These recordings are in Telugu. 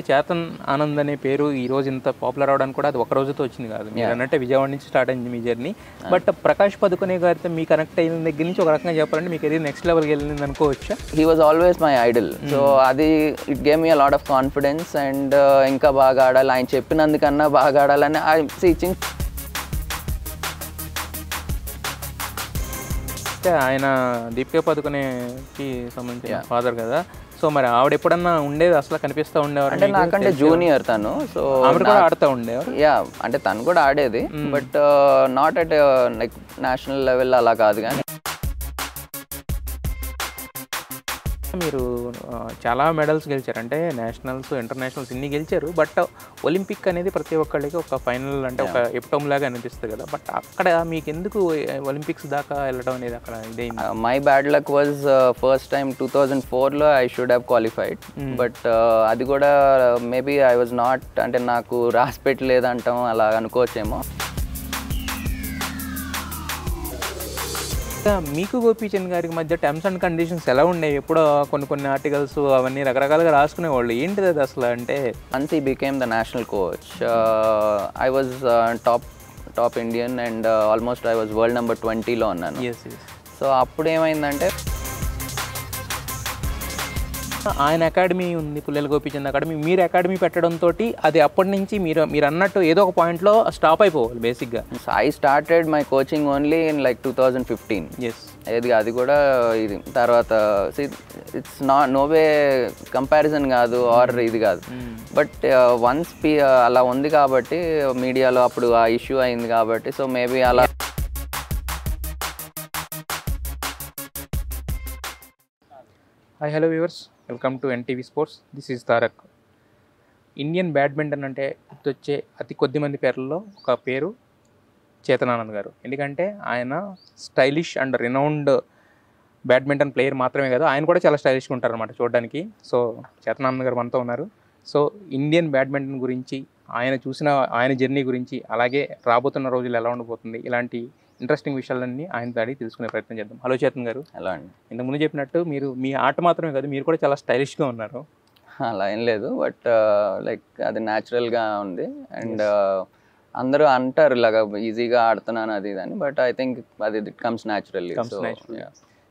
చేతన్ ఆనంద్ అనే పేరు ఈ రోజు ఇంత పాపులర్ అవడానికి కూడా అది ఒక రోజుతో వచ్చింది కాదు. మీరు అన్నట్టే విజయవాడ నుంచి స్టార్ట్ అయింది మీ జర్నీ. బట్ ప్రకాష్ పదుకునే గారితో మీ కనెక్ట్ అయిన దగ్గర నుంచి ఒక రకంగా చెప్పాలంటే మీకు ఏది నెక్స్ట్ లెవెల్కి వెళ్ళింది అనుకోవచ్చా? He was always my idol. So అది it gave me a lot of confidence and ఇంకా బాగా ఆడాలి, ఆయన చెప్పినందుకన్నా బాగా ఆడాలని ఆయన దీపికా పదుకునేకి సంబంధించిన ఫాదర్ కదా. సో మరి ఆవిడ ఎప్పుడన్నా ఉండేది అసలు కనిపిస్తూ ఉండేవారు? అంటే నాకంటే జూనియర్ తను. సో ఆవిడ కూడా ఆడుతూ ఉండేవారు. యా, అంటే తను కూడా ఆడేది, but not at like national level అలా కాదు. కానీ మీరు చాలా మెడల్స్ గెలిచారు, అంటే నేషనల్స్ ఇంటర్నేషనల్స్ ఇన్ని గెలిచారు. బట్ ఒలింపిక్ అనేది ప్రతి ఒక్కళ్ళకి ఒక ఫైనల్, అంటే ఒక ఎపిటోమ్ లాగా అనిపిస్తుంది కదా. బట్ అక్కడ మీకు ఎందుకు ఒలింపిక్స్ దాకా వెళ్ళడం అనేది అక్కడ ఇదైంది? My bad luck was first time 2004లో I should have qualified. But అది కూడా మేబీ ఐ వాజ్ నాట్, అంటే నాకు రాసి పెట్టలేదంటాం అలా అనుకోవచ్చేమో. మీకు గోపీచంద్ గారికి మధ్య టర్మ్స్ అండ్ కండిషన్స్ ఎలా ఉండేవి? ఎప్పుడో కొన్ని ఆర్టికల్స్ అవన్నీ రకరకాలుగా రాసుకునేవాళ్ళు. ఏంటిది అది అసలు? అంటే once he became the national coach, I was top Indian and almost I was world number 20లో ఉన్నాను. సో అప్పుడు ఏమైందంటే, ఆయన అకాడమీ ఉంది, పుల్లెల గోపీచంద్ అకాడమీ. మీరు అకాడమీ పెట్టడంతో అది అప్పటి నుంచి మీరు అన్నట్టు ఏదో ఒక పాయింట్లో స్టాప్ అయిపోవాలి బేసిక్గా. I started my coaching only in like 2015. అది కూడా ఇది తర్వాత ఇట్స్ నో వే కంపారిజన్ కాదు ఆర్ ఇది కాదు. బట్ వన్స్ అలా ఉంది కాబట్టి మీడియాలో అప్పుడు ఆ ఇష్యూ అయింది కాబట్టి, సో మేబీ అలా. Hi, hello viewers, welcome to NTV sports. This is Tarak. Indian badminton అంటే గుర్తొచ్చే అతి కొద్ది మంది పేర్లలో ఒక పేరు చేతన్ ఆనంద్ గారు. ఎందుకంటే ఆయన stylish and renowned badminton player మాత్రమే కాదు, ఆయన కూడా చాలా స్టైలిష్గా ఉంటారు అనమాట చూడడానికి. సో చేతన్ ఆనంద్ గారు మనతో ఉన్నారు. సో ఇండియన్ బ్యాడ్మింటన్ గురించి, ఆయన జర్నీ గురించి, అలాగే రాబోతున్న రోజులు ఎలా ఉండబోతుంది, ఇలాంటి ఇంట్రెస్టింగ్ విషయాలన్నీ ఆయన అడిగి తెలుసుకునే ప్రయత్నం చేద్దాం. హలో చేతన్ గారు. ఎలా అండి? ఇంతకుముందు చెప్పినట్టు మీరు మీ ఆట మాత్రమే కాదు, మీరు కూడా చాలా స్టైలిష్గా ఉన్నారు. అలా ఏం లేదు, బట్ లైక్ అది న్యాచురల్గా ఉంది. అండ్ అందరూ అంటారు ఇలాగా ఈజీగా ఆడుతున్నాను అది అని, బట్ ఐ థింక్ అది ఇట్ కమ్స్ న్యాచురల్లీ.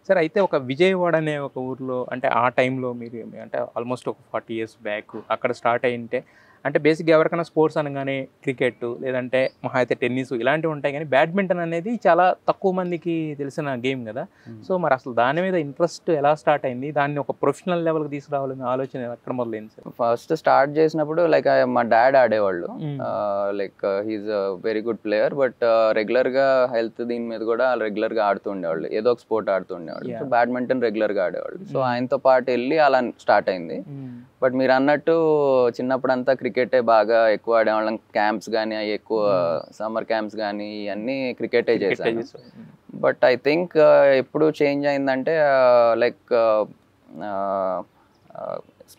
సార్, అయితే ఒక విజయవాడ అనే ఒక ఊర్లో, అంటే ఆ టైంలో మీరు, అంటే ఆల్మోస్ట్ ఒక 40 years బ్యాక్ అక్కడ స్టార్ట్ అయ్యింటే, అంటే బేసిక్గా ఎవరికైనా స్పోర్ట్స్ అనగానే క్రికెట్, లేదంటే మహా అయితే టెన్నిస్ ఇలాంటివి ఉంటాయి, కానీ బ్యాడ్మింటన్ అనేది చాలా తక్కువ మందికి తెలిసిన గేమ్ కదా. సో మరి అసలు దాని మీద ఇంట్రెస్ట్ ఎలా స్టార్ట్ అయింది? దాన్ని ఒక ప్రొఫెషనల్ లెవెల్కి తీసుకురావాలనే ఆలోచన ఎక్కడ మొదలైంది సార్? ఫస్ట్ స్టార్ట్ చేసినప్పుడు లైక్ మా డాడ్ ఆడేవాళ్ళు. Like he is a very good player, but రెగ్యులర్గా హెల్త్ దీని మీద కూడా రెగ్యులర్గా ఆడుతూ ఉండేవాళ్ళు, ఏదో ఒక స్పోర్ట్ ఆడుతూ ఉండేవాళ్ళు. సో బ్యాడ్మింటన్ రెగ్యులర్గా ఆడేవాళ్ళు. సో ఆయనతో పాటు వెళ్ళి అలా స్టార్ట్ అయింది. బట్ మీరు అన్నట్టు చిన్నప్పుడు అంతా క్రికెటే బాగా ఎక్కువ ఆడేవాళ్ళం. క్యాంప్స్ కానీ, అవి ఎక్కువ సమ్మర్ క్యాంప్స్ కానీ ఇవన్నీ క్రికెటే చేశాను. బట్ ఐ థింక్ ఎప్పుడు చేంజ్ అయిందంటే, లైక్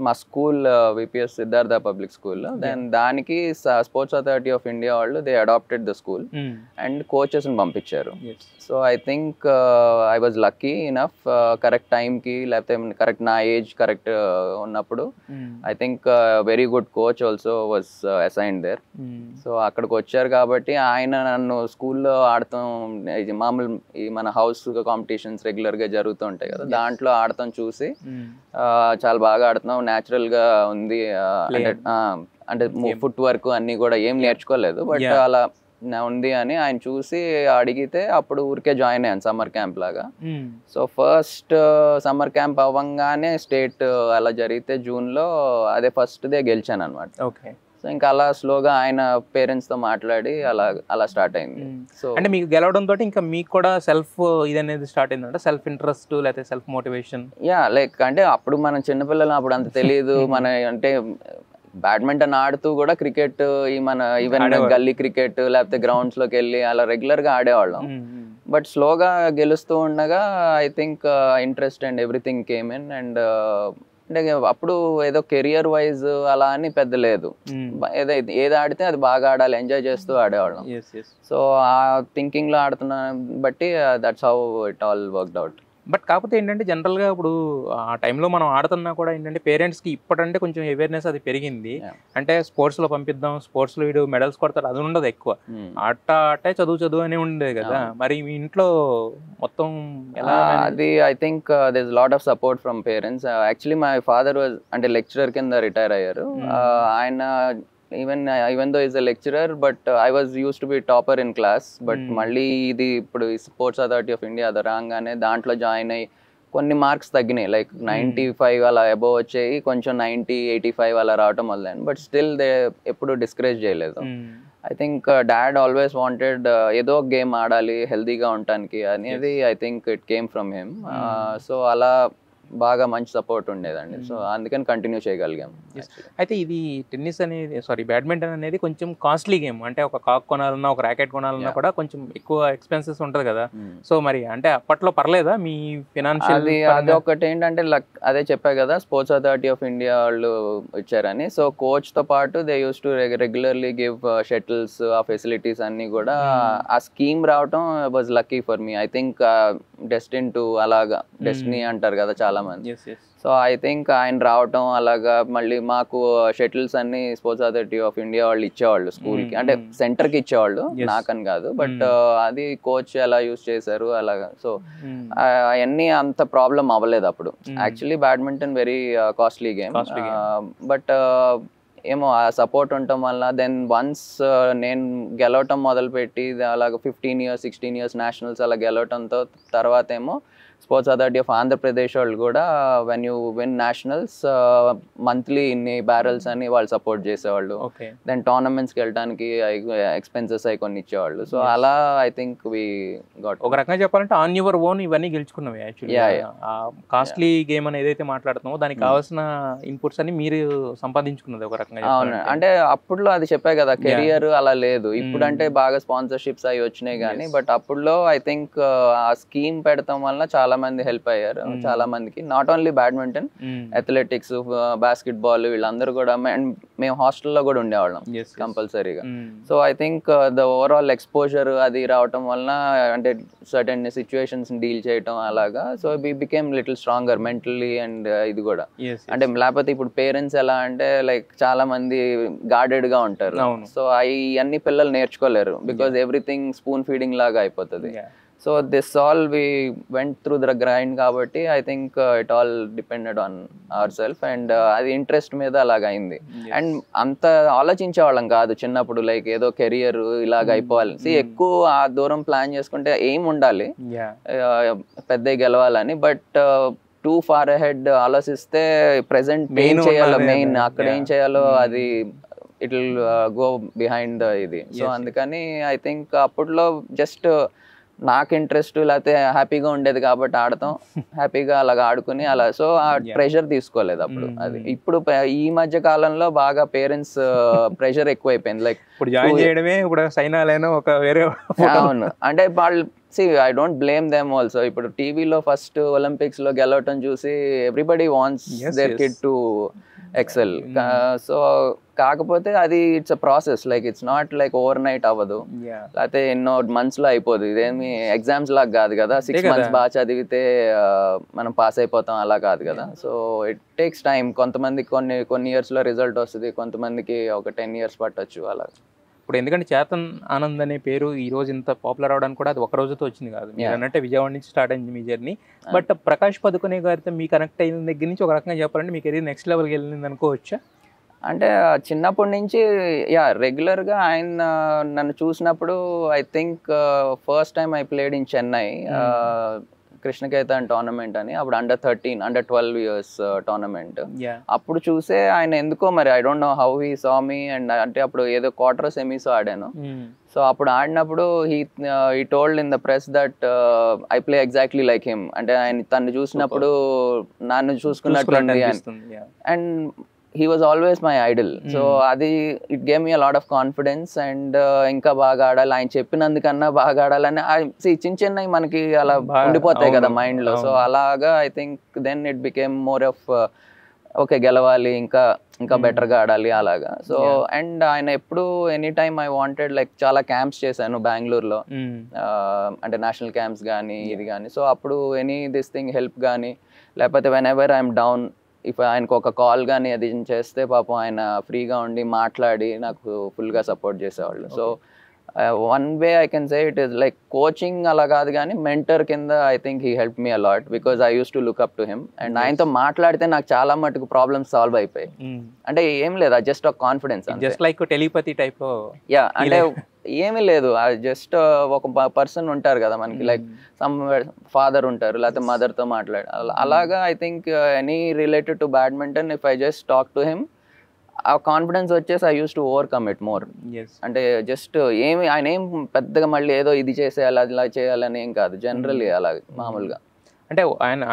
మా school VPS Siddhartha public school, then దానికి స్పోర్ట్స్ అథారిటీ ఆఫ్ ఇండియా వాళ్ళు they adapted the school and కోచెస్ని పంపించారు. So I think I was lucky enough, correct టైంకి, లేకపోతే కరెక్ట్ నా ఏజ్ కరెక్ట్ ఉన్నప్పుడు I think very good coach also was assigned there. So అక్కడికి వచ్చారు కాబట్టి ఆయన నన్ను స్కూల్లో ఆడతాం, మామూలు ఈ మన హౌస్ కాంపిటీషన్స్ రెగ్యులర్గా జరుగుతూ ఉంటాయి కదా, దాంట్లో ఆడతాం చూసి చాలా బాగా ఆడుతున్నాం, న్యాచురల్గా ఉంది, అంటే ఫుట్ వర్క్ అన్నీ కూడా ఏం నేర్చుకోలేదు, బట్ అలా ఉంది అని ఆయన చూసి అడిగితే అప్పుడు ఊరికే జాయిన్ అయ్యాను సమ్మర్ క్యాంప్ లాగా. సో ఫస్ట్ సమ్మర్ క్యాంప్ అవ్వగానే స్టేట్ అలా జరిగితే జూన్లో, అదే ఫస్ట్ డే గెలిచాను అనమాట. సో ఇంకా అలా స్లోగా ఆయన పేరెంట్స్తో మాట్లాడి అలా స్టార్ట్ అయింది. సో అంటే మీకు గెలవడంతో ఇంకా మీకు కూడా సెల్ఫ్ ఇది అనేది స్టార్ట్ అయిందంటే, సెల్ఫ్ ఇంట్రెస్ట్ లేకపోతే సెల్ఫ్ మోటివేషన్? యా, లైక్ అంటే అప్పుడు మనం చిన్నపిల్లలు, అప్పుడు అంత తెలియదు మన, అంటే బ్యాడ్మింటన్ ఆడుతూ కూడా క్రికెట్, ఈ మన ఈవెన్ గల్లీ క్రికెట్ లేకపోతే గ్రౌండ్స్ లోకి వెళ్ళి అలా రెగ్యులర్ గా ఆడేవాళ్ళం. బట్ స్లోగా గెలుస్తూ ఉండగా I think interest and everything came in. And అంటే అప్పుడు ఏదో కెరియర్ వైజ్ అలా అని పెద్ద లేదు, ఏది ఆడితే అది బాగా ఆడాలి, ఎంజాయ్ చేస్తూ ఆడేవాళ్ళం. సో ఆ థింకింగ్ లో ఆడుతున్నా బట్టి that's how it all worked out. But కాకపోతే ఏంటంటే జనరల్గా ఇప్పుడు ఆ టైంలో మనం ఆడుతున్నా కూడా ఏంటంటే పేరెంట్స్కి ఇప్పటంటే కొంచెం అవేర్నెస్ అది పెరిగింది. అంటే స్పోర్ట్స్లో పంపిద్దాం, స్పోర్ట్స్లో వీడు మెడల్స్ కొడతాడు, అది ఉండదు ఎక్కువ. ఆటే చదువు అని ఉండేది కదా. మరి మీ ఇంట్లో మొత్తం ఎలా? అది I think there is lot of support from parents. Actually my father was అంటే లెక్చరర్ కింద రిటైర్ అయ్యారు. ఆయన even though he's a lecturer, but I was used to be topper in class, but మళ్ళీ ఇది ఇప్పుడు స్పోర్ట్స్ అథారిటీ ఆఫ్ ఇండియా అది రాగానే దాంట్లో జాయిన్ అయ్యి కొన్ని మార్క్స్ తగ్గినాయి, లైక్ 95 అలా అబోవ్ వచ్చాయి, కొంచెం 90, 85 అలా రావటం మొదలైంది. బట్ స్టిల్ దే ఎప్పుడు డిస్కరేజ్ చేయలేదు. I think dad always wanted ఏదో గేమ్ ఆడాలి హెల్తీగా ఉండటానికి అనేది. I think it came from him. So అలా బాగా మంచి సపోర్ట్ ఉండేదండి. సో అందుకని కంటిన్యూ చేయగలిగాం. అయితే ఇది టెన్నిస్ అనేది బ్యాడ్మింటన్ అనేది కొంచెం కాస్ట్లీ గేమ్. అంటే ఒక కాక్ కొనాలన్నా, ఒక ర్యాకెట్ కొనాలన్నా కూడా కొంచెం ఎక్కువ ఎక్స్పెన్సెస్ ఉంటుంది కదా. సో మరి అంటే అప్పట్లో పర్లేదా మీ ఫినాన్షియల్? అది ఒకటి ఏంటంటే అదే చెప్పా కదా, స్పోర్ట్స్ అథారిటీ ఆఫ్ ఇండియా వాళ్ళు ఇచ్చారని. సో కోచ్ తో పాటు they use to regularly give shuttles, ఆ ఫెసిలిటీస్ అన్ని కూడా. ఆ స్కీమ్ రావటం was lucky for me. I think destined to అలాగా, డెస్టినీ అంటారు కదా చాలా మంది. సో ఐ థింక్ ఆయన రావటం అలాగా, మళ్ళీ మాకు షటిల్స్ అన్ని స్పోర్ట్స్ అథారిటీ ఆఫ్ ఇండియా వాళ్ళు ఇచ్చేవాళ్ళు స్కూల్కి, అంటే సెంటర్కి ఇచ్చేవాళ్ళు, నాకని కాదు. బట్ అది కోచ్ ఎలా యూస్ చేశారు అలాగా. సో అవన్నీ అంత ప్రాబ్లం అవ్వలేదు అప్పుడు. Actually badminton very costly game. But ఏమో ఆ సపోర్ట్ ఉండటం వల్ల దెన్ వన్స్ నేను గెలవటం మొదలుపెట్టి అలాగ 15 years 16 years నేషనల్స్ అలా గెలవటంతో తర్వాత ఏమో స్పోర్ట్స్ అథారిటీ ఆఫ్ ఆంధ్రప్రదేశ్ వాళ్ళు కూడా when you win nationals monthly ఇన్ని బ్యారల్స్ అని వాళ్ళు సపోర్ట్ చేసేవాళ్ళు. దెన్ టోర్నమెంట్స్కి వెళ్ళడానికి ఎక్స్పెన్సెస్ అవి కొన్ని ఇచ్చేవాళ్ళు. సో అలా ఐ థింక్ వి గాట్. ఒక రకంగా చెప్పాలంటే ఆన్ యువర్ ఓన్ ఇవన్నీ గెలుచుకున్నవి. యాక్చువల్లీ కాస్ట్లీ గేమ్ అని ఏదైతే మాట్లాడుతున్నామో దానికి కావాల్సిన ఇన్పుట్స్ అన్ని మీరు సంపాదించుకున్నది ఒక రకంగా. అవును, అంటే అప్పుడులో అది చెప్పా కదా, కెరియర్ అలా లేదు. ఇప్పుడు అంటే బాగా స్పాన్సర్షిప్స్ అవి వచ్చినాయి కానీ, బట్ అప్పుడులో ఐ థింక్ ఆ స్కీమ్ పెడతాం వల్ల చాలా మంది హెల్ప్ అయ్యారు. చాలా మందికి, not only badminton, athletics, basket ball, వీళ్ళందరూ కూడా. మేము హాస్టల్లో కూడా ఉండేవాళ్ళం కంపల్సరీగా. So I think the overall exposure అది రావటం వలన, అంటే సర్టెన్ సిచ్యువేషన్స్ డీల్ చేయటం అలాగా. So we became little stronger mentally and ఇది కూడా. అంటే లేకపోతే ఇప్పుడు పేరెంట్స్ ఎలా అంటే లైక్ చాలా మంది గార్డెడ్ గా ఉంటారు. సో అన్ని పిల్లలు నేర్చుకోలేరు, బికాస్ ఎవ్రీథింగ్ స్పూన్ ఫీడింగ్ లాగా అయిపోతుంది. So this all we went through the grind కాబట్టి I think it all depended on our self. And అది ఇంట్రెస్ట్ మీద అలాగ అయింది. అండ్ అంత ఆలోచించేవాళ్ళం కాదు చిన్నప్పుడు, లైక్ ఏదో కెరియర్ ఇలాగ అయిపోవాలి. ఎక్కువ ఆ దూరం ప్లాన్ చేసుకుంటే ఏం ఉండాలి, పెద్ద గెలవాలని. బట్ టూ ఫార్ అహెడ్ ఆలోచిస్తే ప్రెసెంట్ ఏం చేయాలో, మెయిన్ అక్కడ ఏం చేయాలో అది ఇట్ విల్ గో బిహైండ్ ఇది. సో అందుకని ఐ థింక్ అప్పట్లో జస్ట్ నాకు ఇంట్రెస్ట్ లేకపోతే హ్యాపీగా ఉండేది కాబట్టి ఆడతాం, హ్యాపీగా అలాగా ఆడుకుని అలా. సో ఆ ప్రెషర్ తీసుకోలేదు అప్పుడు. అది ఇప్పుడు ఈ మధ్య కాలంలో బాగా పేరెంట్స్ ప్రెషర్ ఎక్కువైపోయింది. లైక్ అవును, అంటే వాళ్ళు I don't blame them also. ఇప్పుడు టీవీలో ఫస్ట్ ఒలింపిక్స్ లో గెలవటం చూసి everybody wants their kid to excel. So కాకపోతే అది it's a process, like it's not like overnight అవ్వదు, లేకపోతే ఎన్నో మంత్స్ లో అయిపోదు. ఇదేమి ఎగ్జామ్స్ లాగా కాదు కదా, 6 months బాగా చదివితే మనం పాస్ అయిపోతాం అలా కాదు కదా. So it takes time. కొంతమందికి కొన్ని ఇయర్స్ లో రిజల్ట్ వస్తుంది, కొంతమందికి ఒక 10 years పట్టొచ్చు అలా. ఇప్పుడు ఎందుకంటే చేతన్ ఆనంద్ అనే పేరు ఈ రోజు ఇంత పాపులర్ అవడానికి కూడా అది ఒక రోజుతో వచ్చింది కాదు. మీరు అన్నట్టే విజయవాడ నుంచి స్టార్ట్ అయింది మీ జర్నీ. బట్ ప్రకాష్ పదుకునే గారితో మీ కనెక్ట్ అయిన దగ్గర నుంచి ఒక రకంగా చెప్పాలంటే మీ కెరీర్ నెక్స్ట్ లెవెల్కి వెళ్ళింది అనుకోవచ్చా? అంటే చిన్నప్పటి నుంచి రెగ్యులర్గా ఆయన నన్ను చూసినప్పుడు I think first time I played in Chennai Krishnaketan tournament అని, అప్పుడు అండర్ 12 years టోర్నమెంట్. అప్పుడు చూసే ఆయన ఎందుకో మరి I don't know how he saw me. And అంటే అప్పుడు ఏదో క్వార్టర్ సెమీస్ ఆడాను. సో అప్పుడు ఆడినప్పుడు he told in the press that I play exactly like him. అంటే ఆయన తను చూసినప్పుడు నన్ను చూసుకున్నట్టు. And he was always my idol. So అది it gave me a lot of confidence and ఇంకా బాగా ఆడాలి, ఆయన చెప్పినందుకన్నా బాగా ఆడాలని చిన్న మనకి అలా ఉండిపోతాయి కదా మైండ్ లో. సో అలాగా I think then it became more of okay గెలవాలి, ఇంకా ఇంకా బెటర్గా ఆడాలి అలాగా. సో అండ్ ఆయన ఎప్పుడు any time I wanted like చాలా క్యాంప్స్ చేశాను బెంగళూరులో, అంటే నేషనల్ క్యాంప్స్ కానీ ఇది కానీ. సో అప్పుడు ఎనీ దిస్ థింగ్ హెల్ప్ కానీ లేకపోతే when ever I'm down, if ఆయనకు ఒక కాల్ కానీ అది చేస్తే పాపం ఆయన ఫ్రీగా ఉండి మాట్లాడి నాకు ఫుల్గా సపోర్ట్ చేసేవాళ్ళు. So one way I can say it is like coaching అలా కాదు కానీ మెంటర్ కింద I think he help me a lot because I use to look up to him. And ఆయనతో మాట్లాడితే నాకు చాలా మటుకు ప్రాబ్లమ్స్ సాల్వ్ అయిపోయాయి. అంటే ఏం లేదు, జస్ట్ ఒక confidence, just like telepathy type. Yeah, అంటే ఏమీ లేదు, జస్ట్ ఒక పర్సన్ ఉంటారు కదా మనకి, లైక్ సమ్ ఫాదర్ ఉంటారు లేకపోతే మదర్తో మాట్లాడు అలాగా. I think any related to badminton if I just talk to him, ఆ కాన్ఫిడెన్స్ వచ్చేసి I use to overcome it more. అంటే జస్ట్ ఆయన ఏం పెద్దగా మళ్ళీ ఏదో ఇది చేసేయాలి అలా చేయాలని ఏం కాదు, జనరల్లీ అలా మామూలుగా. అంటే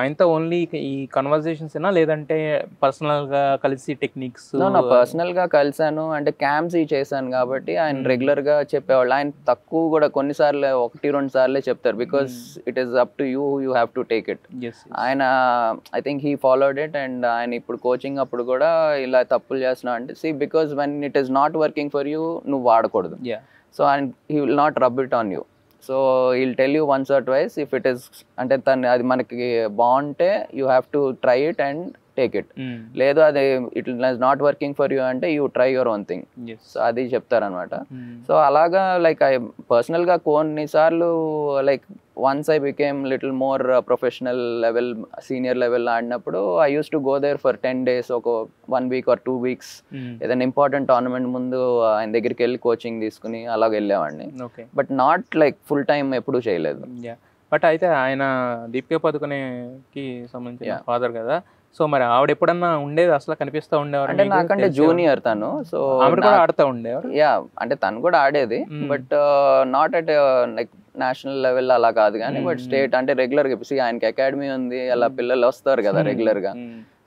ఆయనతో ఓన్లీ ఈ కన్వర్జేషన్స్ ఏనా లేదంటే పర్సనల్ గా కలిసి టెక్నిక్స్? పర్సనల్ గా కలిసాను, అంటే క్యాంప్స్ చేశాను కాబట్టి ఆయన రెగ్యులర్ గా చెప్పేవాళ్ళు. ఆయన తక్కువ కూడా కొన్నిసార్లు 1-2 సార్లే చెప్తారు because it is up to you have to take it. ఆయన I think he followed it. And ఆయన ఇప్పుడు కోచింగ్ అప్పుడు కూడా ఇలా తప్పులు చేస్తున్నావు అంటే see because when it is not working for you నువ్వు వాడకూడదు. So and he will not rub it on you. So I'll tell you once or twice if it is, అంటే అది మనకి బాగుంటే you have to try it and take it. లేదు అది it is not working for you అంటే you try your own thing. So అది చెప్తారనమాట. సో అలాగా లైక్ ఐ పర్సనల్గా కొన్నిసార్లు like once I became little more professional level, senior level ఆడినప్పుడు I use to go there for 10 days, ఒక 1 week or 2 weeks ఏదైనా ఇంపార్టెంట్ టోర్నమెంట్ ముందు ఆయన దగ్గరికి వెళ్ళి కోచింగ్ తీసుకుని అలాగ వెళ్ళేవాడిని. But not like full time ఎప్పుడూ చేయలేదు. బట్ అయితే ఆయన దీపికా పదుకొనేకి సంబంధించిన ఫాదర్ కదా, సో మరి ఆవిడ ఎప్పుడన్నా ఉండేది అసలు కనిపిస్తూ ఉండేవారు? అంటే నాకంటే జూనియర్ తను, సో ఆవిడ కూడా ఆడుతూ ఉండేవారు. యా, అంటే తను కూడా ఆడేది but not at like national level అలా కాదు కానీ బట్ స్టేట్, అంటే రెగ్యులర్ గా ఆయనకి అకాడమీ ఉంది, అలా పిల్లలు వస్తారు కదా రెగ్యులర్ గా.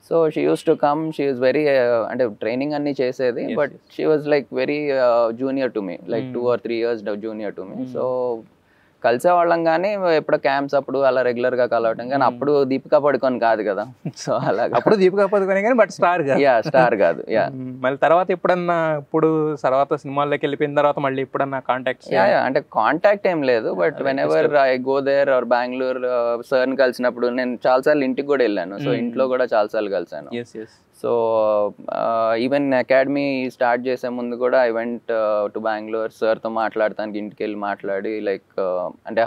So she use to come, she is very, అంటే ట్రైనింగ్ అన్ని చేసేది but she was like very junior to me, like 2 or 3 years junior to me. So కలిసేవాళ్ళం కానీ ఎప్పుడో క్యాంప్స్ అప్పుడు అలా రెగ్యులర్ గా కలవటం, కానీ అప్పుడు దీపికా పడుకొని కాదు కదా. సో అలా అప్పుడు దీపికా పడుకొని కానీ బట్ స్టార్ కాదు. యా, స్టార్ కాదు. యా, మళ్ళీ తర్వాత ఎప్పుడన్నా ఇప్పుడు తర్వాత సినిమాల్లోకి వెళ్ళిపోయిన తర్వాత మళ్ళీ ఎప్పుడన్నా కాంటాక్ట్? యా, అంటే కాంటాక్ట్ ఏం లేదు but whenever I go there or Bengaluru సార్ని కలిసినప్పుడు నేను చాలాసార్లు ఇంటికి కూడా వెళ్ళాను. సో ఇంట్లో కూడా చాలాసార్లు కలిసాను. సో ఈవెన్ అకాడమీ స్టార్ట్ చేసే ముందు కూడా ఐ వెంట్ టు బెంగళూరు, సార్తో మాట్లాడటానికి ఇంటికి వెళ్ళి మాట్లాడి లైక్ అంటే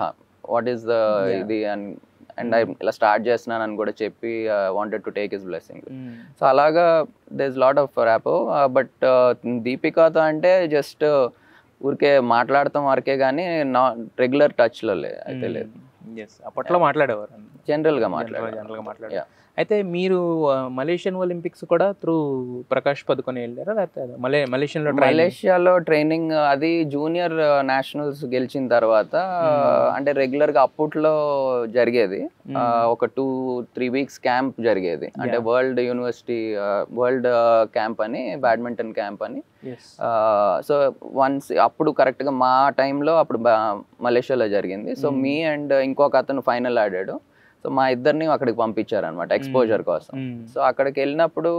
వాట్ ఈస్ ద ఇది అండ్ ఐ ఇలా స్టార్ట్ చేస్తున్నాను అని కూడా చెప్పి wanted to take his blessing. So అలాగా there is lot of rapport. But దీపికాతో అంటే జస్ట్ ఊరికే మాట్లాడతాం వరకే కానీ నా రెగ్యులర్ టచ్లో అయితే లేదు. అప్పట్లో మాట్లాడేవారు, జనరల్గా మాట్లాడారు. అయితే మీరు మలేషియన్ ఒలింపిక్స్ కూడా త్రూ ప్రకాష్ పదుకొని వెళ్ళారా లేకపోతే మలేషియాలో ట్రైనింగ్? అది జూనియర్ నేషనల్స్ గెలిచిన తర్వాత అంటే రెగ్యులర్ గా అప్పట్లో జరిగేది, ఒక 2-3 weeks క్యాంప్ జరిగేది, అంటే వరల్డ్ క్యాంప్ అని, బ్యాడ్మింటన్ క్యాంప్ అని. సో వన్స్ అప్పుడు కరెక్ట్ గా మా టైంలో అప్పుడు మలేషియాలో జరిగింది. సో మీ అండ్ ఇంకొక అతను ఫైనల్ ఆడాడు. సో మా ఇద్దరిని అక్కడికి పంపించారు అనమాట ఎక్స్పోజర్ కోసం. సో అక్కడికి వెళ్ళినప్పుడు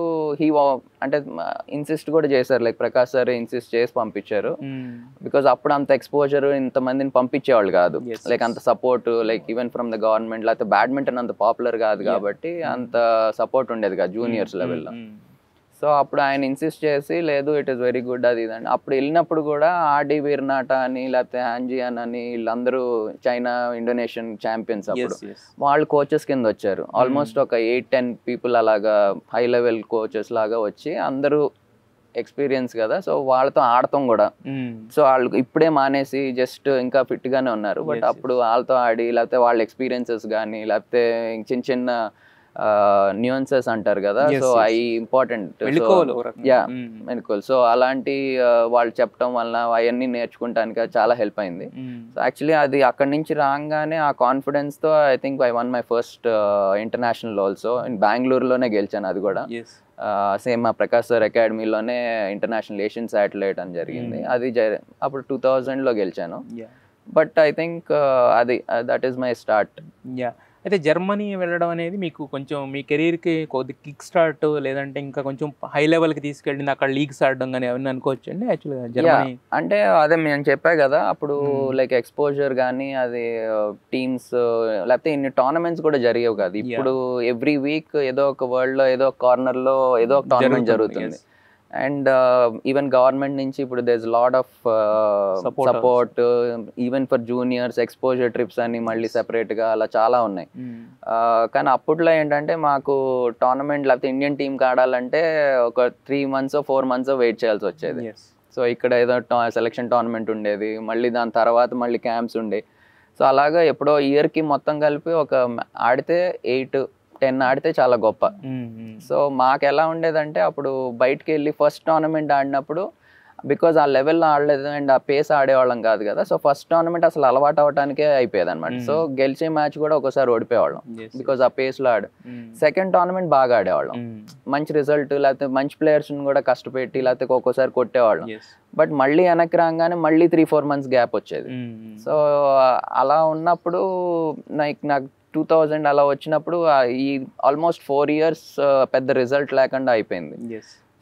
అంటే ఇన్సిస్ట్ కూడా చేశారు, లైక్ ప్రకాష్ సార్ ఇన్సిస్ట్ చేసి పంపించారు బికాస్ అప్పుడు అంత ఎక్స్పోజర్ ఇంతమందిని పంపించేవాళ్ళు కాదు, లైక్ అంత support like even from the government, లేకపోతే బ్యాడ్మింటన్ అంత పాపులర్ కాదు కాబట్టి అంత సపోర్ట్ ఉండేది కాదు జూనియర్స్ లెవెల్లో. సో అప్పుడు ఆయన ఇన్సిస్ట్ చేసి లేదు ఇట్ ఈస్ వెరీ గుడ్ అది ఇదండి. అప్పుడు వెళ్ళినప్పుడు కూడా ఆర్డి వీర్నాట అని లేకపోతే హాంజియాన్ అని వీళ్ళందరూ చైనా ఇండోనేషియన్ ఛాంపియన్స్, అప్పుడు వాళ్ళు కోచెస్ కింద వచ్చారు. ఆల్మోస్ట్ ఒక 8-10 people అలాగా హై లెవెల్ కోచెస్ లాగా వచ్చి అందరూ ఎక్స్పీరియన్స్ కదా, సో వాళ్ళతో ఆడతాం కూడా. సో వాళ్ళు ఇప్పుడే మానేసి జస్ట్ ఇంకా ఫిట్ గానే ఉన్నారు బట్ అప్పుడు వాళ్ళతో ఆడి లేకపోతే వాళ్ళ ఎక్స్పీరియన్సెస్ కానీ లేకపోతే చిన్న చిన్న న్యూయన్సెస్ అంటారు కదా, సో అవి ఇంపార్టెంట్. యా, మెనుకోలు. సో అలాంటి వాళ్ళు చెప్పడం వల్ల అవన్నీ నేర్చుకుంటానికి చాలా హెల్ప్ అయింది. సో యాక్చువల్లీ అది అక్కడి నుంచి రాగానే ఆ కాన్ఫిడెన్స్ తో I think I won my first international also in బెంగళూరులోనే గెలిచాను. అది కూడా సేమ్ మా ప్రకాష్ సార్ అకాడమీలోనే ఇంటర్నేషనల్ ఏషియన్ శాటిలైట్ అని జరిగింది. అది అప్పుడు 2000లో గెలిచాను. బట్ ఐ థింక్ అది దట్ ఈస్ మై స్టార్ట్. అయితే జర్మనీ వెళ్ళడం అనేది మీకు కొంచెం మీ కెరీర్కి కొద్ది కిక్ స్టార్ట్ లేదంటే ఇంకా కొంచెం హై లెవెల్కి తీసుకెళ్ళింది అక్కడ లీగ్స్ ఆడడం కానీ అవన్నీ అనుకోవచ్చు అండి యాక్చువల్గా జర్మనీ? అంటే అదే నేను చెప్పా కదా అప్పుడు లైక్ ఎక్స్పోజర్ కానీ అది టీమ్స్ లేకపోతే ఇన్ని టోర్నమెంట్స్ కూడా జరిగేవి కాదు. ఇప్పుడు ఎవ్రీ వీక్ ఏదో ఒక వరల్డ్ లో ఏదో ఒక కార్నర్ లో ఏదో ఒక టోర్నమెంట్ జరుగుతుంది. అండ్ ఈవెన్ గవర్నమెంట్ నుంచి ఇప్పుడు there is lot of support even for juniors exposure trips అని మళ్ళీ సెపరేట్ గా అలా చాలా ఉన్నాయి. కానీ అప్పట్లో ఏంటంటే మాకు టోర్నమెంట్ లేకపోతే ఇండియన్ టీమ్ ఆడాలంటే ఒక 3 months 4 months వెయిట్ చేయాల్సి వచ్చేది. సో ఇక్కడ ఏదో సెలక్షన్ టోర్నమెంట్ ఉండేది, మళ్ళీ దాని తర్వాత మళ్ళీ క్యాంప్స్ ఉండే. సో అలాగా ఎప్పుడో ఇయర్కి మొత్తం కలిపి ఒక ఆడితే 8-10 ఆడితే చాలా గొప్ప. సో మాకు ఎలా ఉండేదంటే అప్పుడు బయటకు వెళ్ళి ఫస్ట్ టోర్నమెంట్ ఆడినప్పుడు బికాజ్ ఆ లెవెల్లో ఆడలేదు అండ్ ఆ పేస్ ఆడేవాళ్ళం కాదు కదా. సో ఫస్ట్ టోర్నమెంట్ అసలు అలవాటు అవడానికే అయిపోయేది అనమాట. సో గెలిచే మ్యాచ్ కూడా ఒకసారి ఓడిపోయేవాళ్ళం బికాజ్ ఆ పేస్లో ఆడు. సెకండ్ టోర్నమెంట్ బాగా ఆడేవాళ్ళం, మంచి రిజల్ట్ లేకపోతే మంచి ప్లేయర్స్ని కూడా కష్టపెట్టి లేకపోతే ఒక్కోసారి కొట్టేవాళ్ళం. బట్ మళ్ళీ వెనక్కి రాగానే మళ్ళీ 3-4 months గ్యాప్ వచ్చేది. సో అలా ఉన్నప్పుడు నాకు 2000 అలా వచ్చినప్పుడు ఈ ఆల్మోస్ట్ 4 years పెద్ద రిజల్ట్ లేకుండా అయిపోయింది.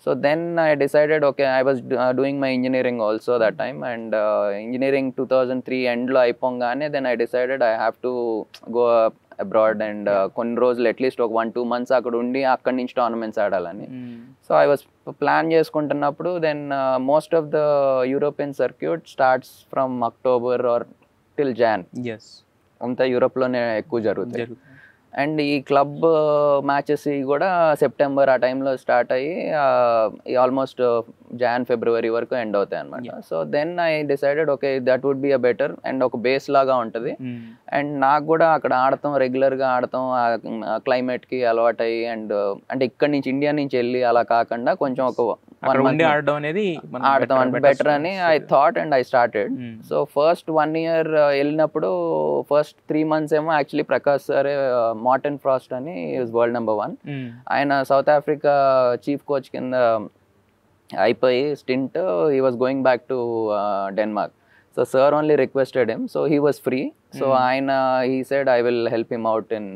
So then I decided, okay, I was doing my engineering also that time, and engineering 2003 end lo aipongane then I decided I have to go abroad and కొన్ని రోజులు అట్లీస్ట్ ఒక 1-2 months అక్కడ ఉండి అక్కడి నుంచి టోర్నమెంట్స్ ఆడాలని. సో ఐ వాస్ ప్లాన్ చేసుకుంటున్నప్పుడు then most of the European circuit starts from October or till Jan. అంతా యూరోప్లోనే ఎక్కువ జరుగుతాయి. అండ్ ఈ క్లబ్ మ్యాచెస్ కూడా సెప్టెంబర్ ఆ టైంలో స్టార్ట్ అయ్యి ఆల్మోస్ట్ Jan-February వరకు ఎండ్ అవుతాయి అనమాట. So then I decided okay that would be a better and ఒక బేస్ లాగా ఉంటుంది. అండ్ నాకు కూడా అక్కడ ఆడతాం, రెగ్యులర్గా ఆడతాం, క్లైమేట్కి అలవాటు అయ్యి అండ్ అంటే ఇక్కడ నుంచి ఇండియా నుంచి వెళ్ళి అలా కాకుండా కొంచెం ఒక 1 month ఆడతాం అంటే బెటర్ అని I thought and I started. So first 1 year వెళ్ళినప్పుడు ఫస్ట్ 3 months ఏమో actually Prakash sir Morten Frost అని వరల్డ్ నెంబర్ 1 ఆయన సౌత్ ఆఫ్రికా చీఫ్ కోచ్ కింద అయిపోయి stint he was going back to Denmark. So sir only requested him, so he was free. So ఆయన he said I will help him out in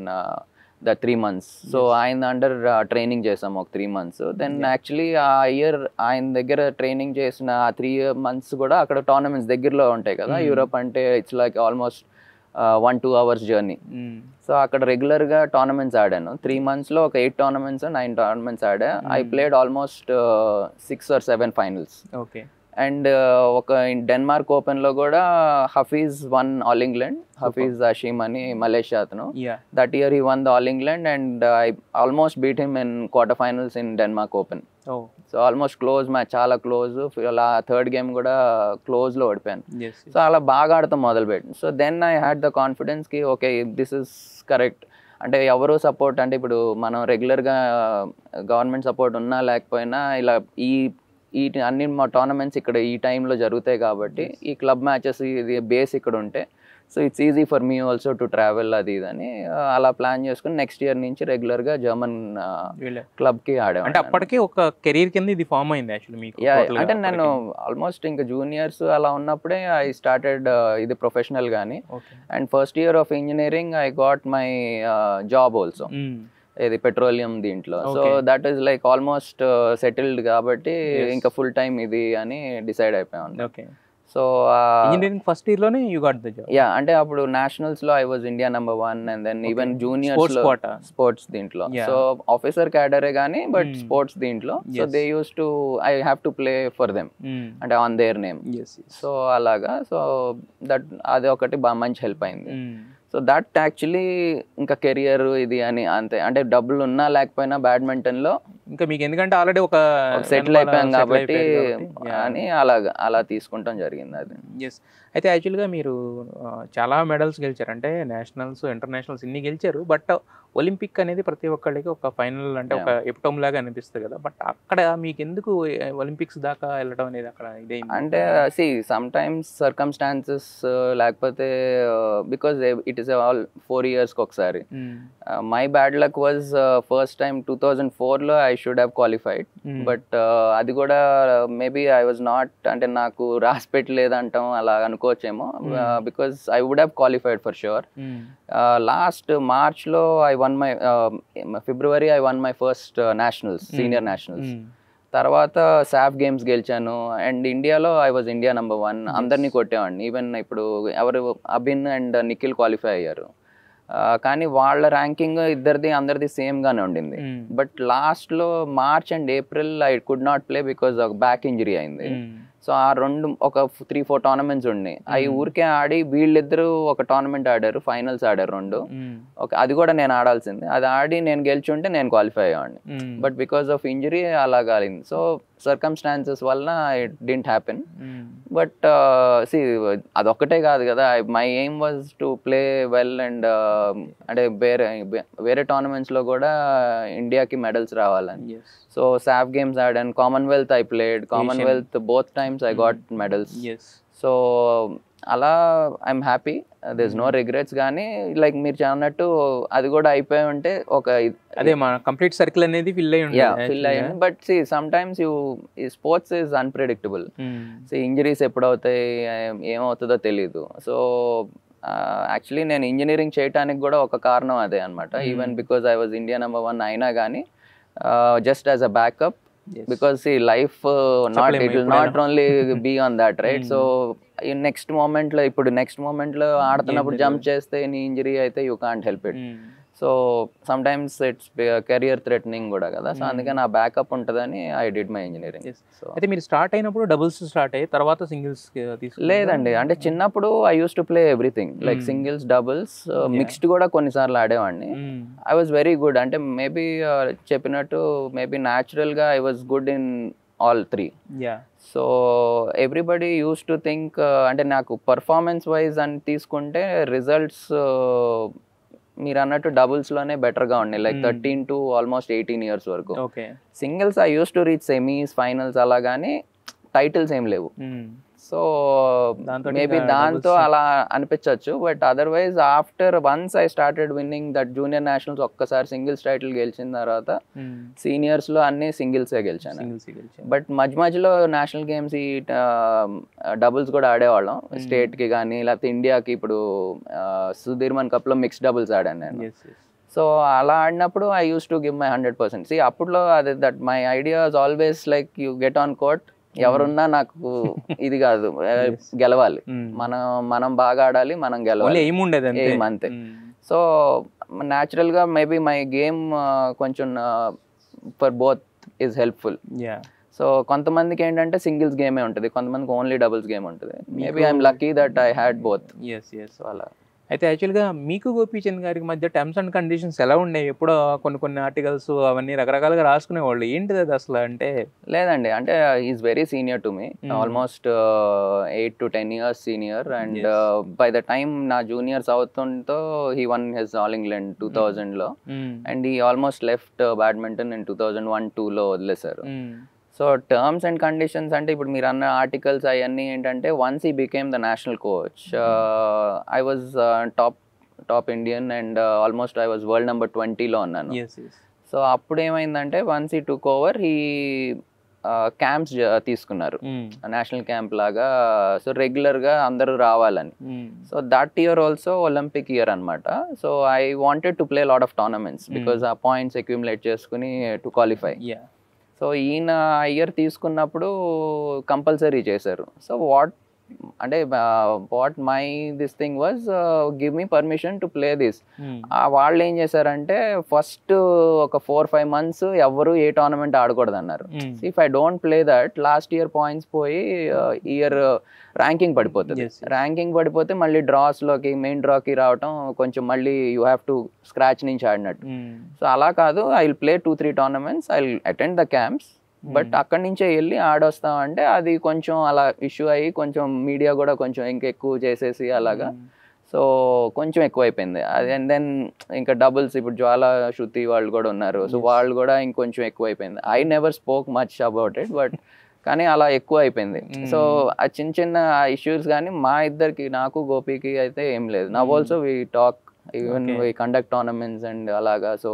the 3 months. So ఆయన అండర్ ట్రైనింగ్ చేసాము ఒక 3 months. దెన్ యాక్చువల్లీ ఆ ఇయర్ ఆయన దగ్గర ట్రైనింగ్ చేసిన ఆ 3 months కూడా అక్కడ టోర్నమెంట్స్ దగ్గరలో ఉంటాయి కదా. యూరోప్ అంటే it's like almost 1-2 hours journey. So అక్కడ రెగ్యులర్గా టోర్నమెంట్స్ ఆడాను. 3 months లో ఒక 8 tournaments 9 tournaments ఆడా. I played almost 6 or 7 finals. And ఒక డెన్మార్క్ ఓపెన్ లో కూడా Hafiz won All England, Hafiz Hashim అని మలేషియా అతను. That year he won the All England and I almost beat him in quarter finals in Denmark Open. So almost close match, చాలా క్లోజ్. అలా థర్డ్ గేమ్ కూడా క్లోజ్ లో ఓడిపోయాను. సో అలా బాగా ఆడతాం మొదలుపెట్టాను. So then I had the confidence కి ఓకే దిస్ ఇస్ కరెక్ట్. అంటే ఎవరో సపోర్ట్ అంటే ఇప్పుడు మనం రెగ్యులర్గా గవర్నమెంట్ సపోర్ట్ ఉన్నా లేకపోయినా ఇలా ఈ అన్ని మా టోర్నమెంట్స్ ఇక్కడ ఈ టైంలో జరుగుతాయి కాబట్టి ఈ క్లబ్ మ్యాచెస్ ఇది బేస్ ఇక్కడ ఉంటే so it's easy for me also to travel అది ఇదని అలా ప్లాన్ చేసుకుని నెక్స్ట్ ఇయర్ నుంచి రెగ్యులర్గా జర్మన్ క్లబ్కి ఆడాను. అంటే అప్పటికే ఒక కెరీర్ కింద ఇది ఫామ్ అయింది యాక్చువల్లీ మీకు? అంటే నేను ఆల్మోస్ట్ ఇంకా జూనియర్స్ అలా ఉన్నప్పుడే ఐ స్టార్టెడ్ ఇది ప్రొఫెషనల్ గానీ. And first year of engineering I got my job also, ఇది పెట్రోలియం దీంట్లో. So that is like almost settled కాబట్టి ఇంకా ఫుల్ టైమ్ ఇది అని డిసైడ్ అయిపోయాను. సో ఇంజనీరింగ్ ఫస్ట్ ఇయర్ లోనే you got the job? Yeah, అంటే అప్పుడు నేషనల్స్ లో I was India number 1 and then even juniors లో స్పోర్ట్స్ దీంట్లో. సో ఆఫీసర్ క్యాడరే గానీ బట్ స్పోర్ట్స్ దీంట్లో. So they use to I have to play for them అంటే ఆన్ దేర్ నేమ్. సో అలాగా, సో దట్ అది ఒకటి బాగా మంచి హెల్ప్ అయింది. సో దట్ యాక్చువల్లీ ఇంకా కెరియర్ ఇది అని అంతే. అంటే డబ్బులు ఉన్నా లేకపోయినా బ్యాడ్మింటన్ లో ఇంకా మీకు ఎందుకంటే ఆల్రెడీ ఒక సెటిల్ అయిపోయాం కాబట్టి అని అలా తీసుకుంటాం జరిగింది అది. ఎస్. అయితే యాక్చువల్గా మీరు చాలా మెడల్స్ గెలిచారు, అంటే నేషనల్స్ ఇంటర్నేషనల్స్ ఇన్ని గెలిచారు. బట్ ఒలింపిక్ అనేది ప్రతి ఒక్కళ్ళకి ఒక ఫైనల్ అంటే ఒక ఎపిటోమ్ లాగా అనిపిస్తుంది కదా. బట్ అక్కడ మీకు ఎందుకు ఒలింపిక్స్ దాకా వెళ్ళడం అనేది అక్కడ ఇదేంటి అంటే సి సమ్ టైమ్స్ సర్కమ్స్టాన్సెస్ లేకపోతే because it is all 4 years ఒకసారి. My bad luck was first time 2004లో I should have qualified. But అది కూడా మేబీ ఐ వాజ్ నాట్, అంటే నాకు రాసి పెట్టలేదంటాం అలా అనుకోవచ్చేమో, because I would have qualified for sure. Last మార్చ్లో ఫిబ్రవరి I won my first nationals, senior nationals. తర్వాత సాఫ్ గేమ్స్ గెలిచాను. అండ్ ఇండియాలో ఐ వాజ్ ఇండియా నెంబర్ 1. అందరినీ కొట్టేవాడిని. ఈవెన్ ఇప్పుడు ఎవరు అభిన్ అండ్ నిఖిల్ క్వాలిఫై అయ్యారు. కానీ వాళ్ళ ర్యాంకింగ్ ఇద్దరిది అందరిది సేమ్గానే ఉండింది. బట్ లాస్ట్లో March and April I could not play because back injury అయింది. సో ఆ ఒక 3-4 టోర్నమెంట్స్ ఉన్నాయి. అవి ఊరికే ఆడి వీళ్ళిద్దరూ ఒక టోర్నమెంట్ ఆడారు, ఫైనల్స్ ఆడారు 2. అది కూడా నేను ఆడాల్సింది. అది ఆడి నేను గెలిచుంటే నేను క్వాలిఫై అయ్యేవాడిని. బట్ బికాస్ ఆఫ్ ఇంజరీ అలా కాలింది. సో సర్కమ్స్టాన్సెస్ వల్ల ఇట్ డింట్ హ్యాపెన్. బట్ అదొక్కటే కాదు కదా, my aim was to play well. And అంటే వేరే టోర్నమెంట్స్లో కూడా ఇండియాకి మెడల్స్ రావాలని. సో సాఫ్ గేమ్స్ ఆడాను, Commonwealth I played, Commonwealth both times I got medals. So అలా I'm happy, there is no regrets. కానీ లైక్ మీరు అన్నట్టు అది కూడా అయిపోయి ఉంటే ఒక అదే మా కంప్లీట్ సర్కిల్ అనేది ఫిల్ అయ్యింది. But see sometimes sports is unpredictable. So injuries ఎప్పుడవుతాయి, ఏమవుతుందో తెలీదు. సో యాక్చువల్లీ నేను ఇంజనీరింగ్ చేయడానికి కూడా ఒక కారణం అదే అనమాట. Even because I was India number 1 అయినా కానీ just as a backup, because see life it will not only be on that, right? So in next moment lo ఆడుతున్నప్పుడు జంప్ చేస్తే నీ ఇంజరీ అయితే you can't help it. So some times it's career threatening కూడా కదా. సో అందుకే నా బ్యాకప్ ఉంటుందని I did my engineering. So అయితే మీరు స్టార్ట్ అయినప్పుడు డబుల్స్ స్టార్ట్ అయ్యి తర్వాత సింగిల్స్ లేదండి, అంటే చిన్నప్పుడు I use to play everything, like singles, doubles, mixed కూడా కొన్నిసార్లు ఆడేవాడిని. I was very good. అంటే మేబీ చెప్పినట్టు మేబీ న్యాచురల్గా I was good in all 3. So everybody use to think, అంటే నాకు పర్ఫార్మెన్స్ వైజ్ అని తీసుకుంటే రిజల్ట్స్ మీరు అన్నట్టు డబుల్స్లోనే బెటర్గా ఉన్నాయి, లైక్ 13 to almost 18 years వరకు. Singles I use to reach semis, finals అలా, కానీ టైటిల్స్ ఏం లేవు. సో మేబీ దాంతో అలా అనిపించవచ్చు. But otherwise after once I started winning that junior nationals, ఒక్కసారి సింగిల్స్ టైటిల్ గెలిచిన తర్వాత సీనియర్స్లో అన్ని సింగిల్సే గెలిచాను. బట్ మధ్యలో నేషనల్ గేమ్స్ ఈ డబుల్స్ కూడా ఆడేవాళ్ళం, స్టేట్కి కానీ లేకపోతే ఇండియాకి. ఇప్పుడు సుధీర్మన్ కప్లో మిక్స్డ్ డబుల్స్ ఆడాను నేను. సో అలా ఆడినప్పుడు I use to give my 100%. See అప్పుడులో అదే that my idea was always like you get on court, ఎవరున్నా నాకు ఇది కాదు, గెలవాలి, మనం బాగా ఆడాలి, మనం గెలవాలి, అంతే. సో న్యాచురల్ గా మేబీ మై గేమ్ కొంచెం for both is helpful. So కొంతమందికి ఏంటంటే సింగిల్స్ గేమే ఉంటుంది, కొంతమందికి ఓన్లీ డబుల్స్ గేమ్ ఉంటుంది. Maybe I'm lucky that I had both. So అలా. అయితే యాక్చువల్గా మీకు గోపీచంద్ గారికి మధ్య టర్మ్స్ అండ్ కండిషన్స్ ఎలా ఉండేవి? ఎప్పుడో కొన్ని ఆర్టికల్స్ అవన్నీ రకరకాలుగా రాసుకునేవాళ్ళు, ఏంటిది అది అసలు? అంటే లేదండి, అంటే is very senior to me, almost 8 to 10 years senior. And by the time నా జూనియర్స్ అవుతుంటో he won his All England 2000లో. And he almost left badminton in 2001-2లో వదిలేశారు. సో టర్మ్స్ అండ్ కండిషన్స్ అంటే ఇప్పుడు మీరు అన్న ఆర్టికల్స్ అవన్నీ ఏంటంటే, once he became the national coach, I was top Indian and almost I was world number 20లో ఉన్నాను. సో అప్పుడు ఏమైందంటే, వన్స్ ఈ టుక్ ఓవర్ ఈ క్యాంప్స్ తీసుకున్నారు, నేషనల్ క్యాంప్ లాగా. సో రెగ్యులర్గా అందరూ రావాలని. So that year also Olympic year అనమాట. So I wanted to play lot of tournaments because ఆ పాయింట్స్ అక్యుములేట్ చేసుకుని టు క్వాలిఫై. సో ఈయన ఇయర్ తీసుకున్నప్పుడు కంపల్సరీ చేశారు. So what my this thing was give me permission to play this. వాళ్ళు ఏం చేశారంటే, ఫస్ట్ ఒక 4-5 months ఎవరు ఏ టోర్నమెంట్ ఆడకూడదు అన్నారు. If I don't play that, last year points పోయి ఇయర్ ర్యాంకింగ్ పడిపోతుంది. ర్యాంకింగ్ పడిపోతే మళ్ళీ డ్రాస్లోకి, మెయిన్ డ్రాకి రావటం కొంచెం మళ్ళీ యూ హ్యావ్ టు స్క్రాచ్ నుంచి ఆడినట్టు. సో అలా కాదు, I will play 2-3 tournaments, I will attend the camps, but అక్కడి నుంచే వెళ్ళి ఆడొస్తామంటే అది కొంచెం అలా ఇష్యూ అయ్యి కొంచెం మీడియా కూడా కొంచెం ఇంకెక్కువ చేసేసి అలాగా. సో కొంచెం ఎక్కువ అయిపోయింది అది. అండ్ దెన్ ఇంకా డబుల్స్, ఇప్పుడు జ్వాల, శృతి వాళ్ళు కూడా ఉన్నారు. సో వాళ్ళు కూడా ఇంకొంచెం ఎక్కువ అయిపోయింది. I never spoke much about it, but కానీ అలా ఎక్కువ అయిపోయింది. సో ఆ చిన్న ఇష్యూస్ కానీ మా ఇద్దరికి, నాకు గోపికి అయితే ఏం లేదు. Now also we talk even we conduct tournaments and అలాగా. సో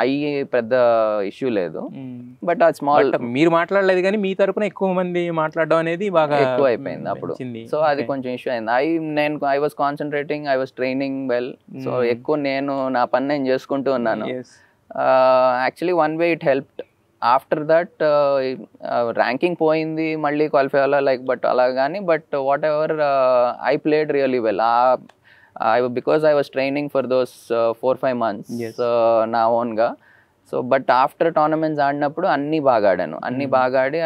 అయ్యి పెద్ద ఇష్యూ లేదు. బట్ ఆ స్మాల్ మీరు మాట్లాడలేదు కానీ మీ తరపున ఎక్కువ మంది మాట్లాడడం అనేది బాగా ఎక్కువ అయిపోయింది అప్పుడు. సో అది కొంచెం ఇష్యూ అయింది. I was concentrating, I was training well. So ఎక్కువ నేను నా పని నేను చేసుకుంటూ ఉన్నాను. Actually one way it helped. After that ranking పోయింది, మళ్ళీ క్వాలిఫై అవ్వాలి లైక్, బట్ అలా కానీ but what ever I played really well. Because I was training for those 4-5 months నా ఓన్గా. సో బట్ ఆఫ్టర్ టోర్నమెంట్స్ ఆడినప్పుడు అన్నీ బాగా ఆడాను, అన్నీ బాగా ఆడి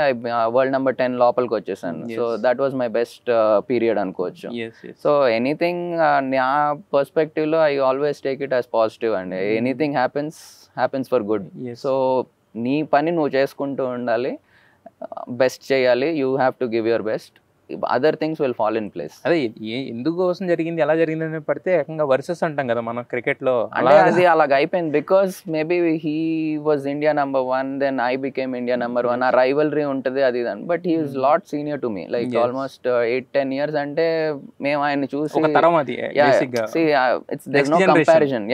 వరల్డ్ నెంబర్ 10 లోపలికి వచ్చేసాను. So that was my best period అనుకోవచ్చు. సో ఎనీథింగ్ నా పర్స్పెక్టివ్లో I always take it as positive అండి. Anything happens for good. So నీ పని నువ్వు చేసుకుంటూ ఉండాలి, బెస్ట్ చేయాలి, you have to give your best, other things will fall in place. అదే ఎందుకోసం జరిగింది, ఎలా జరిగింది అని పడితే ఏకంగా వర్సెస్ అంటాం కదా మనం క్రికెట్లో, అంటే అది అలాగ అయిపోయింది. Because maybe he was India number 1, then I became India number 1. ఆ రైవల్రీ ఉంటుంది అది దాని. But he is lot senior to me, like almost 8-10 years. అంటే మేము ఆయన చూసి ఇట్స్ నో కంపారిజన్.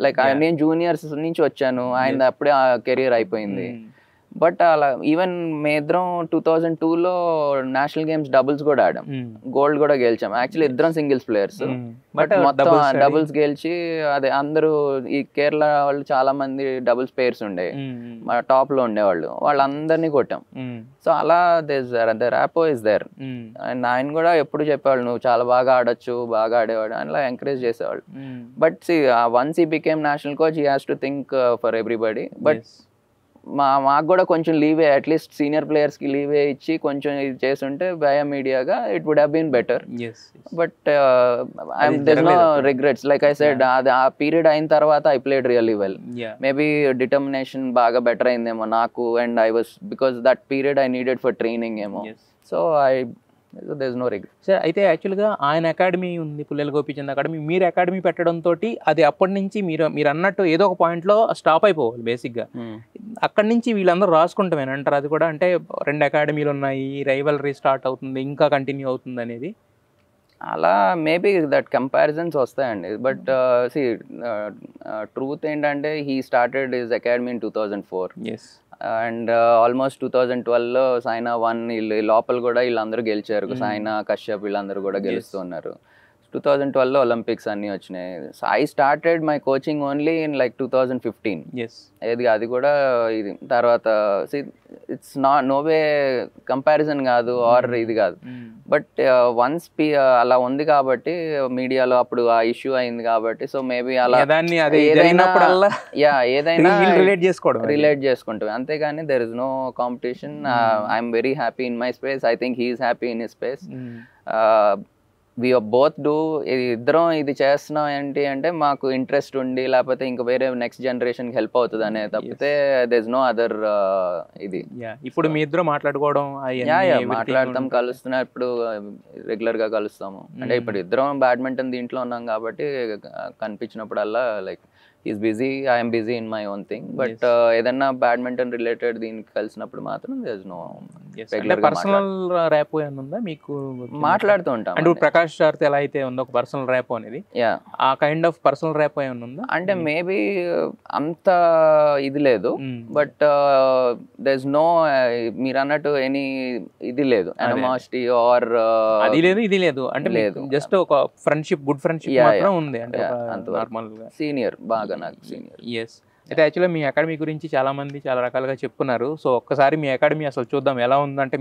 లైక్ నేను జూనియర్స్ నుంచి వచ్చాను, ఆయన అప్పుడే ఆ కెరీర్ అయిపోయింది. బట్ అలా ఈవెన్ మే ఇద్దరం 2002లో నేషనల్ గేమ్స్ డబుల్స్ కూడా ఆడాం, గోల్డ్ కూడా గెలిచాం. యాక్చువల్లీ ఇద్దరం సింగిల్స్ ప్లేయర్స్, బట్ మొత్తం డబుల్స్ గెలిచి అదే అందరూ ఈ కేరళ వాళ్ళు చాలా మంది డబుల్స్ పేర్స్ ఉండే, మా టాప్ లో ఉండేవాళ్ళు, వాళ్ళందరినీ కొట్టాం. సో అలా the rapport is there. And ఆయన కూడా ఎప్పుడు చెప్పేవాళ్ళు నువ్వు చాలా బాగా ఆడొచ్చు, బాగా ఆడేవాడు, అలా ఎంకరేజ్ చేసేవాళ్ళు. But once he became national coach, he has to think for everybody. But మాకు కూడా కొంచెం లీవే, అట్లీస్ట్ సీనియర్ ప్లేయర్స్ కి లీవే ఇచ్చి కొంచెం ఇది చేస్తుంటే వయా మీడియాగా it would have been better. But there no regrets. Like I said, ఆ పీరియడ్ అయిన తర్వాత I played really well. Maybe determination బాగా బెటర్ అయిందేమో నాకు, and I was because that period I needed for training ఏమో. So there's no regret. Sir అయితే యాక్చువల్గా ఆయన అకాడమీ ఉంది, పుల్లెల గోపీచంద్ అకాడమీ, మీరు అకాడమీ పెట్టడంతో అది అప్పటి నుంచి మీరు అన్నట్టు ఏదో ఒక పాయింట్లో స్టాప్ అయిపోవాలి బేసిక్గా. అక్కడి నుంచి వీళ్ళందరూ రాసుకుంటామని అంటారు అది కూడా, అంటే 2 అకాడమీలు ఉన్నాయి, రైవల్రీ స్టార్ట్ అవుతుంది, ఇంకా కంటిన్యూ అవుతుంది అనేది. అలా మేబీ దట్ కంపారిజన్స్ వస్తాయండి. బట్ ట్రూత్ ఏంటంటే he started his academy in 2004. And almost 2012లో సైనా 1 వీళ్ళు లోపల కూడా వీళ్ళందరూ గెలిచారు. సైనా, కశ్యప్ వీళ్ళందరూ కూడా గెలుస్తున్నారు. 2012లో ఒలింపిక్స్ అన్నీ వచ్చినాయి. So I started my coaching only in like 2015. అది కూడా ఇది తర్వాత ఇట్స్ నో వే కంపారిజన్ కాదు ఆర్ ఇది కాదు. బట్ వన్స్ అలా ఉంది కాబట్టి మీడియాలో అప్పుడు ఆ ఇష్యూ అయింది కాబట్టి, సో మేబీ అలా ఏదైనా రిలేట్ చేసుకుంటాం, అంతేగాని there is no competition. I'm very happy in my space, I think he is happy in his space. We both do, ఇద్దరం ఇది చేస్తున్నాం ఏంటి అంటే మాకు ఇంట్రెస్ట్ ఉండి, లేకపోతే ఇంకా వేరే నెక్స్ట్ జనరేషన్కి హెల్ప్ అవుతుంది అనే తప్పితే దేర్ ఇస్ నో అదర్ ఇది. ఇప్పుడు మీ ఇద్దరు మాట్లాడుకోవడం మాట్లాడతాం, కలుస్తున్నా, ఇప్పుడు రెగ్యులర్గా కలుస్తాము. అంటే ఇప్పుడు ఇద్దరం బ్యాడ్మింటన్ దీంట్లో ఉన్నాం కాబట్టి కనిపించినప్పుడల్లా like is busy, I'm busy in my own thing. But ఏదన్నా బ్యాడ్మింటన్ రిలేటెడ్ దీనికి కలిసినప్పుడు మాత్రం there is no personal rapport ఉందా మీకు? మాట్లాడుతూ ఉంటాం. అంటే ప్రకాష్ సార్తో ఎలా అయితే ఉందో ఒక పర్సనల్ ర్యాపో అనేది, ఆ కైండ్ ఆఫ్ పర్సనల్ ర్యాపో ఏమైనా ఉందా? అంటే మేబీ అంత ఇది లేదు, బట్ దేర్ ఇస్ నో, మీరు అన్నట్టు ఎనీ ఇది లేదు, అనిమాసిటీ ఆర్ అది లేదు ఇది లేదు, అంటే లేదు, జస్ట్ ఒక ఫ్రెండ్షిప్, గుడ్ ఫ్రెండ్షిప్ మాత్రం ఉంది. అంటే నార్మల్ గా సీనియర్, బాగా నాకు సీనియర్. ఎస్. అయితే యాక్చువల్గా మీ అకాడమీ గురించి చాలా మంది చాలా రకాలుగా చెప్పుకున్నారు. సో ఒక్కసారి మీ అకాడమీ అసలు చూద్దాం ఎలా ఉందంటే,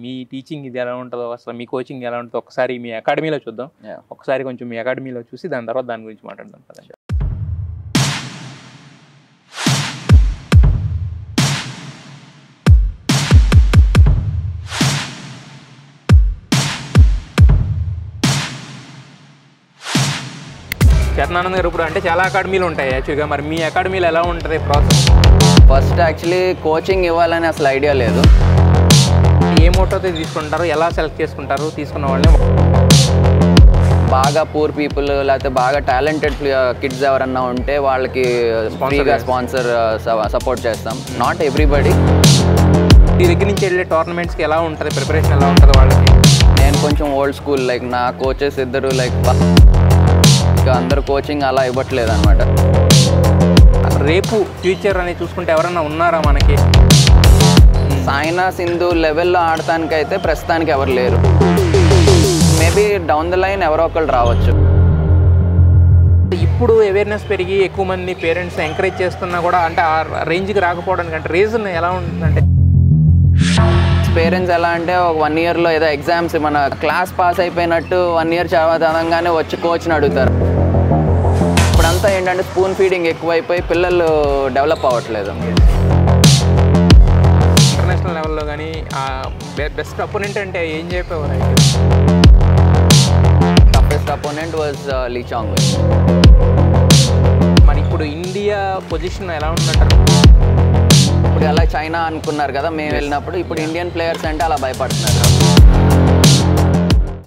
మీ టీచింగ్ ఇది ఎలా ఉంటుందో, అసలు మీ కోచింగ్ ఎలా ఉంటుందో ఒకసారి మీ అకాడమీలో చూద్దాం. ఒకసారి కొంచెం మీ అకాడమీలో చూసి దాని తర్వాత దాని గురించి మాట్లాడదాం కదా. చరణానంద్ గారు, ఇప్పుడు అంటే చాలా అకాడమీలు ఉంటాయి యాక్చువల్గా, మరి మీ అకాడమీలో ఎలా ఉంటుంది ప్రాసెస్? ఫస్ట్ యాక్చువల్లీ కోచింగ్ ఇవ్వాలని అసలు ఐడియా లేదు. ఏ మోటోతో తీసుకుంటారు, ఎలా సెలెక్ట్ చేసుకుంటారు తీసుకున్న వాళ్ళని? బాగా పూర్ పీపుల్ లేకపోతే బాగా టాలెంటెడ్ కిడ్స్ ఎవరన్నా ఉంటే వాళ్ళకి ఫ్రీగా స్పాన్సర్ సపోర్ట్ చేస్తాం. Not everybody. మీ దగ్గర నుంచి వెళ్ళే టోర్నమెంట్స్కి ఎలా ఉంటుంది, ప్రిపరేషన్ ఎలా ఉంటుంది వాళ్ళకి? నేను కొంచెం ఓల్డ్ స్కూల్, లైక్ నా కోచెస్ ఇద్దరు లైక్ లైక్ అందరు కోచింగ్ అలా ఇవ్వట్లేదు అనమాట. రేపు ఫ్యూచర్ అని చూసుకుంటే ఎవరన్నా ఉన్నారా మనకి? సాయినా సింధు లెవెల్లో ఆడటానికి అయితే ప్రస్తుతానికి ఎవరు లేరు. మేబీ డౌన్ ద లైన్ ఎవరో ఒకళ్ళు రావచ్చు. ఇప్పుడు అవేర్నెస్ పెరిగి ఎక్కువ మంది పేరెంట్స్ ఎంకరేజ్ చేస్తున్నా కూడా అంటే ఆ రేంజ్కి రాకపోవడానికి అంటే రీజన్ ఎలా ఉంటుందంటే, పేరెంట్స్ ఎలా అంటే ఒక 1 ఇయర్లో ఏదో ఎగ్జామ్స్ మన క్లాస్ పాస్ అయిపోయినట్టు 1 ఇయర్ చదవగానే వచ్చి కోచ్ని అడుగుతారు. ఇప్పుడంతా ఏంటంటే స్పూన్ ఫీడింగ్ ఎక్కువైపోయి పిల్లలు డెవలప్ అవ్వట్లేదు. ఇంటర్నేషనల్ లెవెల్లో కానీ బెస్ట్ అపోనెంట్ అంటే ఏం చెప్పేవారు అయితే? Toughest opponent was Lee Chong Wei. మరి ఇప్పుడు ఇండియా పొజిషన్ ఎలా ఉందంటారు? ఇప్పుడు అలా చైనా అనుకున్నారు కదా మేము వెళ్ళినప్పుడు, ఇప్పుడు ఇండియన్ ప్లేయర్స్ అంటే అలా భయపడుతున్నారు.